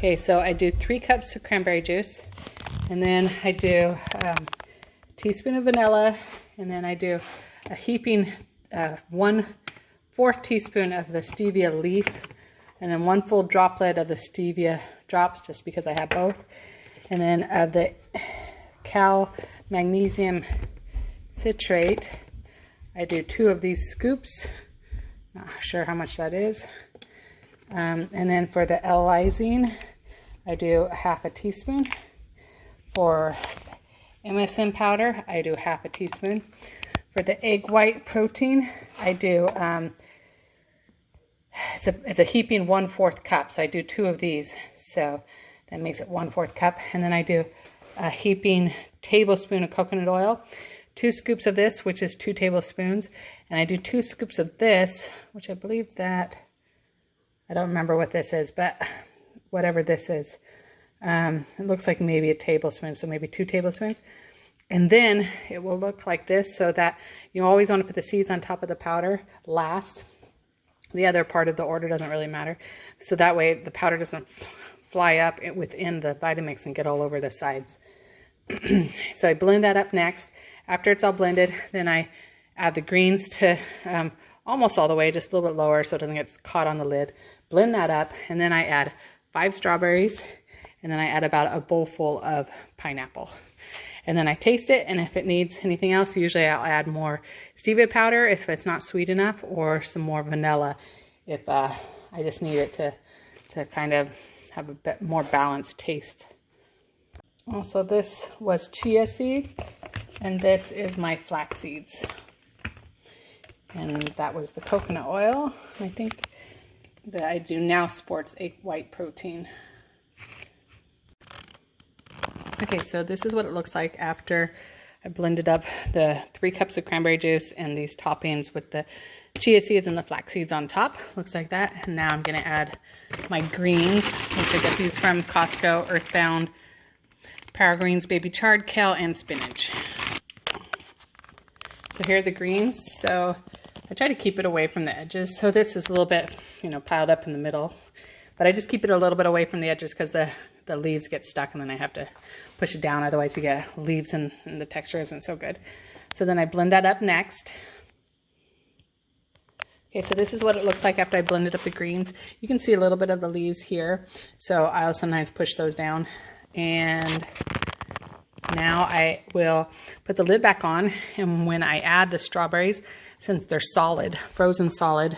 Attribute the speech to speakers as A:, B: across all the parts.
A: Okay, so I do 3 cups of cranberry juice, and then I do a teaspoon of vanilla, and then I do a heaping 1/4 teaspoon of the stevia leaf, and then 1 full droplet of the stevia drops, just because I have both, and then the cal magnesium citrate. I do 2 of these scoops, not sure how much that is. And then for the L-lysine, I do 1/2 teaspoon. For MSM powder, I do 1/2 teaspoon. For the egg white protein, I do, it's a heaping 1/4 cup, so I do 2 of these, so that makes it 1/4 cup. And then I do a heaping tablespoon of coconut oil, 2 scoops of this, which is 2 tablespoons, and I do 2 scoops of this, which I believe that, I don't remember what this is, but whatever this is, it looks like maybe a tablespoon, so maybe 2 tablespoons. And then it will look like this, so that you always want to put the seeds on top of the powder last. The other part of the order doesn't really matter, so that way the powder doesn't fly up within the Vitamix and get all over the sides. So I blend that up next. After it's all blended, then I add the greens to almost all the way, just a little bit lower so it doesn't get caught on the lid. Blend that up, and then I add 5 strawberries, and then I add about a bowl full of pineapple. And then I taste it, and if it needs anything else, usually I'll add more stevia powder if it's not sweet enough, or some more vanilla if I just need it to kind of have a bit more balanced taste. Also, this was chia seeds, and this is my flax seeds. And that was the coconut oil. I think that I do now sports egg white protein. Okay, so this is what it looks like after I blended up the 3 cups of cranberry juice and these toppings with the chia seeds and the flax seeds on top. Looks like that. And now I'm going to add my greens, which I get these from Costco, Earthbound, Power Greens, baby chard, kale, and spinach. So here are the greens. So I try to keep it away from the edges. So this is a little bit, piled up in the middle. But I just keep it a little bit away from the edges because the leaves get stuck, and then I have to push it down. Otherwise you get leaves and the texture isn't so good. So then I blend that up next. Okay, so this is what it looks like after I blended up the greens. You can see a little bit of the leaves here. So I'll sometimes push those down. And now I will put the lid back on, and when I add the strawberries, since they're solid, frozen solid,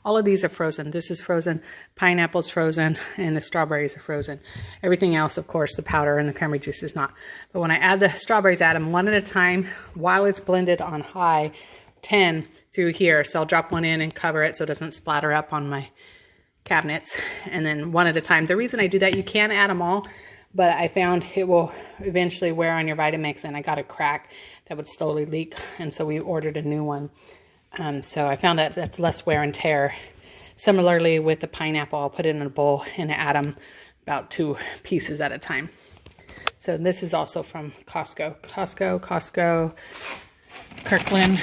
A: all of these are frozen. This is frozen, pineapple's frozen, and the strawberries are frozen. Everything else, of course, the powder and the cranberry juice is not. But when I add the strawberries, add them one at a time while it's blended on high 10 through here. So I'll drop one in and cover it so it doesn't splatter up on my cabinets, and then one at a time. The reason I do that, you can add them all, but I found it will eventually wear on your Vitamix, and I got a crack that would slowly leak, and so we ordered a new one. So I found that that's less wear and tear. Similarly with the pineapple, I'll put it in a bowl and add them about 2 pieces at a time. So this is also from Costco. Costco, Kirkland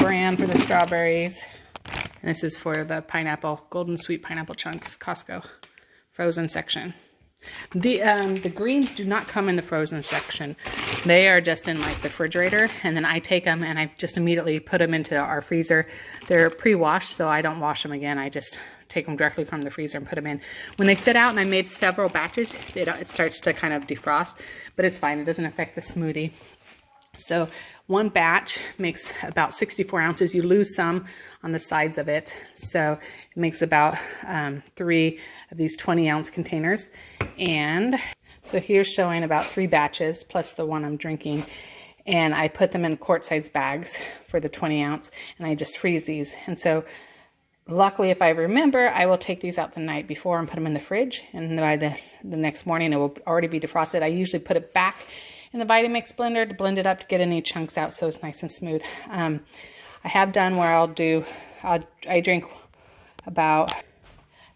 A: brand for the strawberries. And this is for the pineapple, golden sweet pineapple chunks, Costco, frozen section. The greens do not come in the frozen section. They are just in like the refrigerator, and then I take them and I just immediately put them into our freezer. They're pre-washed, so I don't wash them again. I just take them directly from the freezer and put them in. When they sit out, and I made several batches, it starts to kind of defrost, but it's fine. It doesn't affect the smoothie. So one batch makes about 64 ounces. You lose some on the sides of it. So it makes about 3 of these 20-ounce containers. And so here's showing about 3 batches plus the one I'm drinking. And I put them in quart-sized bags for the 20-ounce, and I just freeze these. And so luckily, if I remember, I will take these out the night before and put them in the fridge. And by the next morning, it will already be defrosted. I usually put it back in the Vitamix blender to blend it up to get any chunks out so it's nice and smooth. I have done where I drink about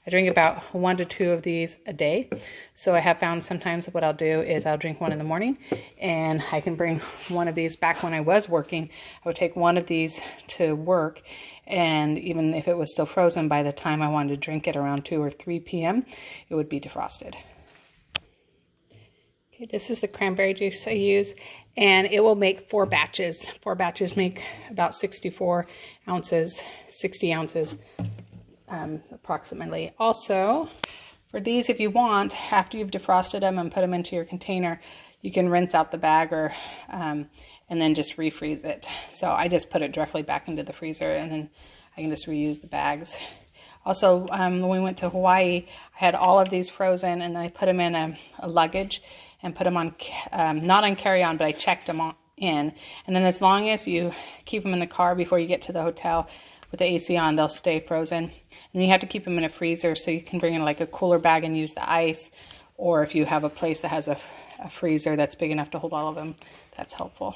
A: I drink about 1 to 2 of these a day. So I have found sometimes what I'll do is I'll drink one in the morning, and I can bring one of these back. When I was working, I would take one of these to work, and even if it was still frozen, by the time I wanted to drink it around 2 or 3 p.m., it would be defrosted. Okay, this is the cranberry juice I use, and it will make 4 batches. 4 batches make about 64 ounces, 60 ounces. Approximately. Also, for these, if you want, after you've defrosted them and put them into your container, you can rinse out the bag or and then just refreeze it. So I just put it directly back into the freezer, and then I can just reuse the bags. Also, when we went to Hawaii, I had all of these frozen, and then I put them in a luggage and put them on, not on carry-on, but I checked them in. And then as long as you keep them in the car before you get to the hotel, with the AC on, they'll stay frozen. And you have to keep them in a freezer, so you can bring in like a cooler bag and use the ice, or if you have a place that has a freezer that's big enough to hold all of them, that's helpful.